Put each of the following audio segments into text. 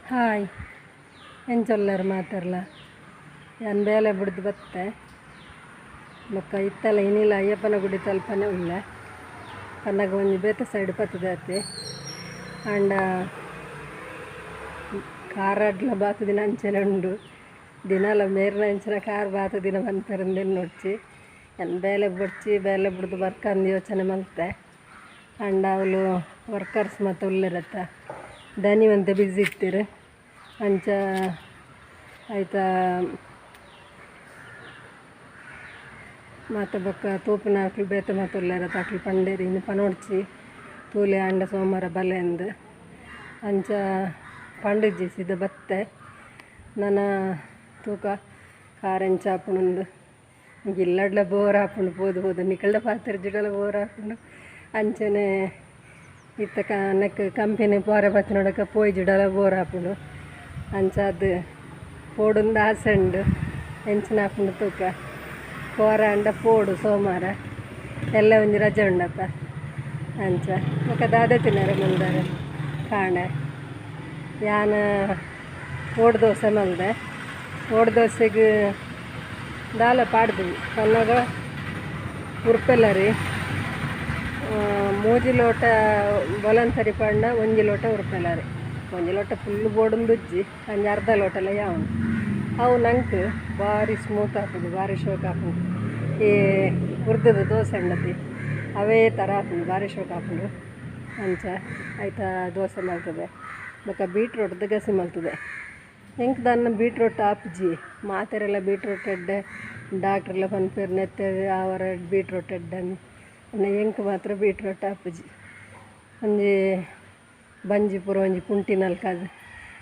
Hi ಎಂಚೊಲ್ಲರು ಮಾತಾಡಲ ಯಾನ್ ಬೇಲೆ ಬಿಡ್ದು ಬತ್ತೆ ಬೊಕ್ಕ ಇತ್ತಲ್ಲ ಇನ್ನಿಲ್ಲ ಅಯ್ಯಪ್ಪನ ಗುಡಿ ತಲ್ಪನೆ ಉಳ್ಳ ಪನ್ನಗ ಒಂಜಿ ಬೇತೆ ಸೈಡ್ ಪತ್ತದಾತಿ ಆಂಡ ಕಾರ್ ಅಡ್ಲ ಬಾತು ದಿನ ಅಂಚನೆ ಉಂಡು ದಿನಾಲ ಮೇರ್ನ ಅಂಚಿನ ಕಾರ್ ಬಾತು ದಿನ ಬಂತರಂದೇನು ನೋಡ್ಚಿ ಯಾನ್ ಬೇಲೆ ಬಿಡ್ದು ಬರ್ಕಂದು ಯೋಚನೆ ಮಲ್ತೆ ಆಂಡ ಅವಳು ವರ್ಕರ್ಸ್ ಮತ್ತು ಉಳ್ಳರತ್ತ ದನಿವಂತೆ ಬಿಸಿ ಇರ್ತೀರು ಅಂಚ ಆಯ್ತಾ ಮತ್ತು ಬೊಕ್ಕ ತೂಪಿನ ಹಾಕ್ಲು ಬೇತೆ ಮತ್ತು ಉಳ್ಳರತ್ತ ಹಾಕ್ಲು ಪಂಡೇರಿ ಇನ್ನು ಪನೋಡ್ಚಿ ತೂಲೆ ಆಂಡ ಸೋಮವಾರ ಬಲೆಂದು ಅಂಚ ಪಂಡಿಜ್ಜಿ ಸಿದ ಬತ್ತೆ ನನ್ನ ತೂಕ ಕಾರೆಂಚ ಹಾಪುಂಡು ಗಿಲ್ಲಡ್ಲ ಬೋರ್ ಹಾಪುಂಡು ಹೋದು ನಿಕಲ್ಡ ಪಾತ್ರೆ ಜಿಡಲ ಬೋರ್ ಹಾಪುಂಡು ಅಂಚನೆ ಇತ್ತ ನೆಕ್ ಕಂಪೆನಿ ಪೋರೆ ಬತ್ತಿ ನೋಡಕ್ಕೆ ಪೋಯ್ ಜಿಡಲ ಬೋರ್ ಹಾಪುಂಡು ಅಂಚ ಅದು ಪೋಡುಂದು ಆಸೆ ಉಂಡು ಎಂಚಿನ ಹಾಪುಂಡು ತೂಕ ಪೋರ ಅಂಡ ಪೋಡು ಸೋಮವಾರ ಎಲ್ಲ ಒಂಜಿ ರಜೆ ಉಂಡಪ್ಪ ಅಂಚ ಬೊಕ್ಕ ದಾದ ತಿನ್ನರೆ ಮುಂದಾರೆ ಕಾಣೆ ಯಾನ ಓಡ್ ದೋಸೆ ಮಲ್ದೆ ಓಡ್ ದೋಸೆಗೆ ದಾಲ ಪಾಡ್ದು ಪನ್ನಾಗ ಉರ್ಪೆಲ್ಲ ರೀ ಮೂಜಿ ಲೋಟ ಬೊಲಂತರಿ ಪಂಡ ಒಂಜಿ ಲೋಟ ಉರ್ಪೆಲ್ಲ ರೀ ಒಂಜಿ ಲೋಟ ಫುಲ್ ಬೋಡುಂದು ಉಜ್ಜಿ ಅಂಜ ಅರ್ಧ ಲೋಟಲ್ಲ ಯಾವನು ಅವು ನಂಗೆ ಭಾರಿ ಸ್ಮೂತ್ ಹಾಕುದು ಭಾರಿ ಶೋಕ್ ಹಾಕುದು ಈ ಹುರ್ದದು ದೋಸೆ ಉಂಡತಿ ಅವೇ ಥರ ಹಾಕುದು ಭಾರಿ ಶೋಕ್ ಹಾಕುದು ಅಂಚ ಆಯ್ತಾ ದೋಸೆ ಮಾಡ್ತದೆ ಬೊಕ್ಕ ಬೀಟ್ರೋಟ್ ಗಸಿ ಮಾಡ್ತದೆ ಹೆಂಗೆ ದನ್ನ ಬೀಟ್ರೋಟ್ ಆಪ್ಜಿ ಮಾತೆರೆಲ್ಲ ಬೀಟ್ರೋಟ್ ಎಡ್ಡೆ ಡಾಕ್ಟ್ರೆಲ್ಲ ಪನ್ಪೇರು ನೆತ್ತೆ ಅವರ ಬೀಟ್ರೋಟ್ ಎಡ್ಡನ್ನು ಎಂಕ್ ಮಾತ್ರ ಬೀಟ್ರೋಟ್ ಆಪುಜಿ ಒಂಜಿ ಬಂಜಿ ಪೂರ ಒಂಜಿ ಕುಂಟಿನಲ್ಲಿ ಕಾದು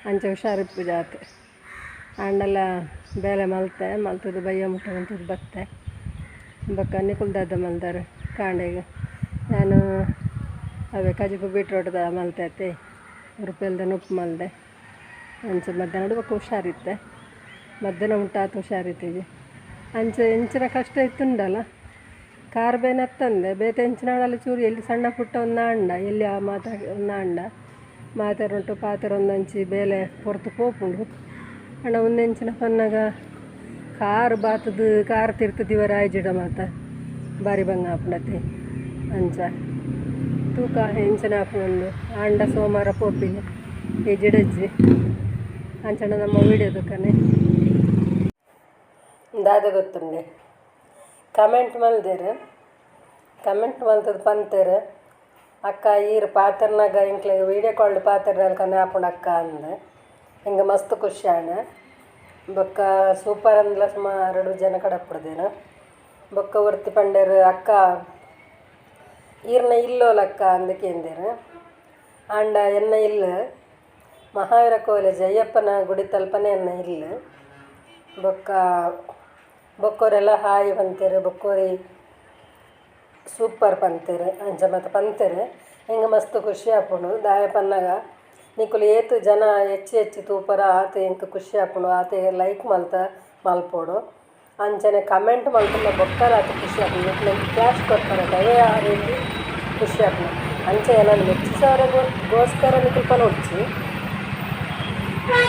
ಅಂಚ ಹುಷಾರಿಪ್ಪುಜಿ ಆತು ಆಂಡಲ ಬೇಲೆ ಮಲ್ತದು ಬಯ್ಯ ಮುಟ್ಟ ಉಂಟದು ಬತ್ತೆ ಬೊಕ್ಕ ನಿಕುಲ್ದಾದ ಮಲ್ದಾರೆ ಕಾಂಡೆಗೆ ನಾನು ಅವೇ ಕಜಿಪು ಬೀಟ್ರೋಟ್ದ ಮಲ್ತೈತೆ ರೂಪಾಯಿಲ್ದ ಉಪ್ಪು ಮಲ್ದೆ ಅಂಚೆ ಮಧ್ಯಾಹ್ನ ಬೊಕ್ಕ ಹುಷಾರಿತ್ತೆ ಮಧ್ಯಾಹ್ನ ಉಂಟಾತು ಹುಷಾರಿತ್ತೀವಿ ಅಂಚೆ ಎಂಚಿನ ಕಷ್ಟ ಇತ್ತುಂಡಲ್ಲ ಕಾರ್ ಬೇನೆ ಹತ್ತಂದೆ ಬೇತೆ ಹೆಂಚಿನಾಡಲ್ಲಿ ಚೂರು ಎಲ್ಲಿ ಸಣ್ಣ ಪುಟ್ಟ ಒಂದು ಅಂಡ ಎಲ್ಲಿ ಆ ಒಂದು ಅಂಡ ಮಾತಾರುಂಟು ಪಾತ್ರೆ ಒಂದಂಚಿ ಬೇಲೆ ಹೊರತು ಪೋಪುಂಡು ಅಣ್ಣ ಒಂದು ಹೆಂಚಿನ ಪನ್ನಾಗ ಕಾರು ಬಾತದು ಕಾರ್ ತಿರ್ತದಿವರ ಆಯ್ಜಿಡ ಮಾತ ಬಾರಿ ಬಂಗ ಹಾಪುಂಡತಿ ಅಂಚ ತೂಕ ಹೆಂಚಿನ ಹಾಪುಂಡು ಅಂಡ ಸೋಮವಾರ ಪೋಪಿಗೆ ಈ ಜಿಡಜ್ಜಿ ಅಂಚಣ್ಣ ನಮ್ಮ ವೀಡಿಯೋದಕ್ಕನೆ ದಾದ ಗೊತ್ತುಂಡೆ ಕಮೆಂಟ್ ಮಲ್ದೇರು ಕಮೆಂಟ್ ಮಲ್ತದ್ದು ಪಂತೇರು ಅಕ್ಕ ಈರು ಪಾತ್ರನಾಗ ಇಂಕ್ಲೆ ವೀಡಿಯೋ ಕಾಲ್ ಪಾತ್ರನಲ್ಲಿ ಕನೆ ಹಾಪುಂಡು ಅಕ್ಕ ಅಂದೆ ಹಿಂಗೆ ಮಸ್ತ್ ಖುಷಿ ಆಣ ಬೊಕ್ಕ ಸೂಪರ್ ಅಂದ್ಲ ಸುಮಾರು 2 ಜನ ಕಡಪುಡ್ದೇನು ಬೊಕ್ಕ ವರ್ತಿ ಪಂಡೇರು ಅಕ್ಕ ಈರ್ನ ಇಲ್ಲೋಲಕ್ಕ ಅಂದಕೇಂದೇರು ಆಂಡ ಎನ್ನ ಇಲ್ಲ ಮಹಾವೀರ ಕಾಲೇಜ್ ಅಯ್ಯಪ್ಪನ ಗುಡಿ ತಲ್ಪನೆ ಎನ್ನ ಇಲ್ಲ ಬೊಕ್ಕ ಬೊಕ್ಕೋರೆಲ್ಲ ಹಾಯ್ ಪಂತೇರು ಬೊಕ್ಕೋರಿ ಸೂಪರ್ ಪಂತೇರು ಅಂಚ ಮತ್ತು ಪಂತೇರು ಹಿಂಗೆ ಮಸ್ತ್ ಖುಷಿ ಆಪುಂಡು ದಾಯ ಪನ್ನಾಗ ನಿಕುಲು ಏತು ಜನ ಹೆಚ್ಚು ತೂಪರ ಆತ ಎಂಕ್ ಖುಷಿ ಆಪುಂಡು ಆತ ಲೈಕ್ ಮಲ್ಪೋಡು ಅಂಚನೆ ಕಮೆಂಟ್ ಮಲ್ಪುಂಡ ಬೊಕ್ಕರ ಆತ ಖುಷಿ ಆಪುಂಡು ನಿಕ್ಲು ಕ್ಲಾಸ್ ಕೊಡ್ತಾರೆ ದವೇ ಆ ರೀತಿ ಖುಷಿ ಆಪುಂಡು ಅಂಚೆ ನಾನು ಮೆಚ್ಚಿಸೋರಿಗೋಸ್ಕರ ನಿಕುಲು ಪನೋಡ್ಚಿ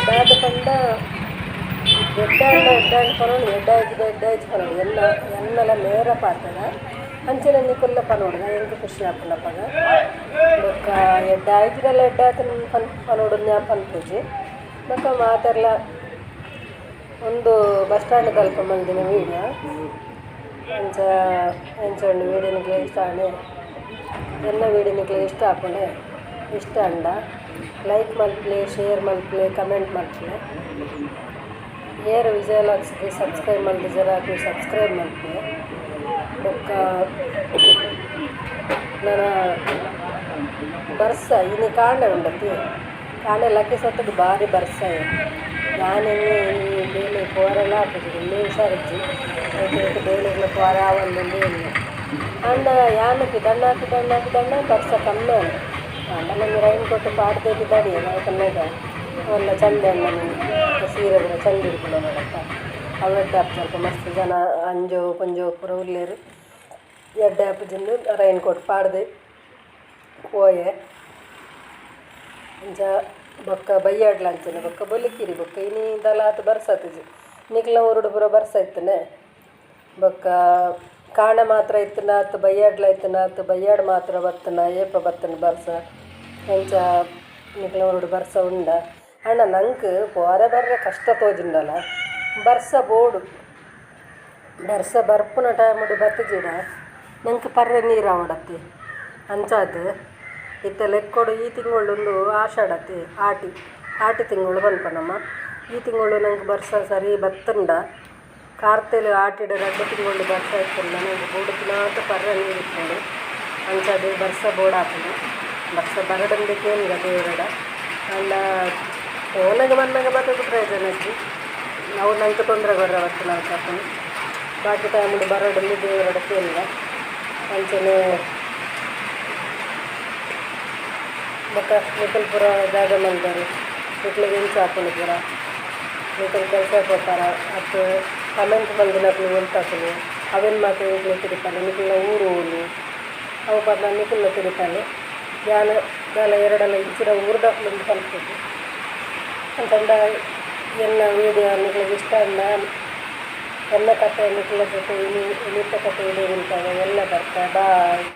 ದಾದ ಪಂಡ ಎಡ್ಡಾಂಡ ಪನೋಡು ಎಡ್ಡಾಯ್ಜಿ ಪನೋಡು ಎನ್ನೆಲ್ಲ ನೇರ ಪಾತದ ಅಂಚನೆ ನಿಕುಲ್ಲ ಪನೋಡು ಎಂಕ್ ಖುಷಿ ಆಪುಂಡಪ್ಪಗ ಬೊಕ್ಕ ಎಡ್ಡಾಯ್ಜಿಡೆಲ್ಲ ಎಡ್ಡಾತನ ಪನೋಡು ನ್ಯಾ ಪನ್ಪುಜಿ ಬೊಕ್ಕ ಮಾತೆರ್ಲ ಒಂದು ಬಸ್ ಸ್ಟ್ಯಾಂಡ್ ತಲ್ಪ ಮಲ್ದಿನ ವೀಡಿಯೋ ಅಂಚ ಎಂಚೊಂಡು ವೀಡಿಯೋ ನಿಕ್ಲೆ ಇಷ್ಟ ಆಣೆ ಎನ್ನ ವೀಡಿಯೋ ನಿಕ್ಲೆ ಇಷ್ಟ ಆಪುಂಡೆ ಇಷ್ಟ ಅಂಡ ಲೈಕ್ ಮಲ್ಪ್ಲೆ ಶೇರ್ ಮಲ್ಪ್ಲೆ ಕಮೆಂಟ್ ಮಲ್ಪ್ಲೆ ಏರು ವಿಜಯಲಾಕ್ಸ್ಗೆ ಸಬ್ಸ್ಕ್ರೈಬ್ ಮಲ್ದಿ ಜರಾಕು ಸಬ್ಸ್ಕ್ರೈಬ್ ಮಲ್ಪೆ ಬೊಕ್ಕ ನನ್ನ ಬರ್ಸ ಇನ್ನು ಕಾಂಡೆ ಉಂಡತಿ ಕಾಂಡೆ ಲಕ್ಕಿ ಸತ್ತದು ಭಾರಿ ಬರ್ಸ ನಾನೆನ್ನೆ ಈ ಬೇಲೆ ಪೋರೆಲ್ಲ ಹಾಕಿದ್ವಿ ಇಲ್ಲೇ ಹುಷಾರಿಜ್ಜಿ ಆಯ್ತು ಬೇಲೆಗಳ ಪೋರ ಒಂದು ಎಣ್ಣೆ ಅಂಡ ಯಾನಕ್ಕೆ ದಂಡ ಬರ್ಸ ಕಮ್ಮಿ ಅಲ್ಲ ಅಂಡ ನನಗೆ ರೈನ್ ಕೊಟ್ಟು ಪಾಡ್ದೇಲಿ ದಡಿ ಯಾಕಂದಾಗ ಒಳ್ಳೆ ಚಂದ ಸೀರೆ ಕೂಡ ಚಂದ ಇರ್ಬಿಡ ನೋಡಪ್ಪ ಅವಡ್ಡೆ ಹಪ್ಪು ಸ್ವಲ್ಪ ಮಸ್ತ್ ಜನ ಅಂಜೋ ಪಂಜೋ ಪೂರ ಉಳ್ಳೇರು ಎಡ್ಡೆ ಹಪ್ಪು ರೈನ್ ಕೊಟ್ಟು ಪಾಡ್ದೆ ಪೋಯೆ ಅಂಚ ಬೊಕ್ಕ ಬೈಯಾಡ್ಲಂಚನೆ ಬೊಕ್ಕ ಬೊಲಿಕಿರಿ ಬೊಕ್ಕ ಇನಿ ದಲಾತ್ ಬರ್ಸತ್ತಜಿ ನಿಕ್ಲ ಉರುಡು ಪೂರ ಬರ್ಸೈತನೆ ಬೊಕ್ಕ ಕಾಣ ಮಾತ್ರ ಇತ್ತನಾತ್ ಬೈಯಾಡ್ಲ ಇತ್ತನಾತ್ ಬೈಯಾಡ್ ಮಾತ್ರ ಬತ್ತನ ಏಪ ಬತ್ತನ ಬರ್ಸ ಹೆಂಚ ನಿಕ್ಲ ಉರುಡು ಬರ್ಸ ಉಂಡ ಅಣ್ಣ ನಂಗೆ ಪೋರೆ ಬರ್ರೆ ಕಷ್ಟ ತೋಜುಂಡಲ್ಲ ಬರ್ಸ ಬೋಡು ಬರ್ಸ ಬರ್ಪುನ ಟೈಮುಡು ಬತ್ತಜಿಡ ನಂಗೆ ಪರ್ರೆ ನೀರು ಆವಡತ್ತೆ ಅಂಚಾದ ಇತ್ತ ಲೆಕ್ಕೊಡು ಈ ತಿಂಗಳೊಂದು ಆಷಾಢತ್ತೆ ಆಟಿ ತಿಂಗಳು ಬನ್ಪನಮ್ಮ ಈ ತಿಂಗಳು ನಂಗೆ ಬರ್ಸ ಸರಿ ಬತ್ತಂಡ ಕಾರ್ತೆಲು ಆಟಿಡ 2 ತಿಂಗಳು ಬರ್ಸ ಇತ್ತಂಡ ನಂಗೆ ಬೋಡುತ್ತಿನಾತ ಪರ್ರೆ ನೀರು ಇಟ್ಕೊಂಡು ಅಂಚಾದ ಬರ್ಸ ಬೋಡಾತನು ಬರ್ಸ ಬರಡಂದಕ್ಕೇನಿಲ್ಲ ದೇವರಡ ಅಂಡ ಓನಾಗ ಮನ್ನಾಗ ಬತ್ತದ ಪ್ರಯೋಜನ ಇತ್ತು ನಾವು ನಂಗೆ ತೊಂದರೆ ಬರವತ್ತು ನಾವು ತಪ್ಪು ಬಾಕಿ ಟೈಮುಡು ಬರಡಲ್ಲಿ ದೇವರಡಕ್ಕೇನಿಲ್ಲ ಅಂಚನೆ ಬೊಕ್ಕ ನಿಖಲ್ ಪೂರ ಜಾಗ ಮಲ್ದಾರು ನಿಕ್ಲಿಗೆ ಹಿಂಸೆ ಹಾಕೊಂಡು ಪೂರ ನಿಖಲ್ ಕೆಲಸ ಕೊಡ್ತಾರ ಮತ್ತು ಕಮೆಂಟ್ ಮಂದಿನಕ್ಲು ಉಂಟಾಕಲು ಅವೇನು ಮಾತು ನಿಕ್ಲು ತಿರುಪಾಲೆ ನಿಖಲ್ನ ಊರು ಹೋಲು ಅವು ಪರ್ನ ನಿಖಲ್ನ ತಿರುಪಾಲೆ ಯಾನ ದಾಲ ಎರಡಲ್ಲ ಇಂಚಿನ ಊರ್ಡಕ್ಲು ಕಲ್ಪದು ಅಂತಂದ ಎಲ್ಲ ವೀಡಿಯೋ ನಿಕ್ಲಿಗೆ ಇಷ್ಟ ಅನ್ನ ಎಲ್ಲ ಕಥೆ ನಿಕ್ಲ ಜೊತೆ ಇನಿತ ಕಥೆ ವಿಡಿಯೋ ನಿಂತಾಗ ಎಲ್ಲ ಬರ್ತಾ ಬಾಯ್.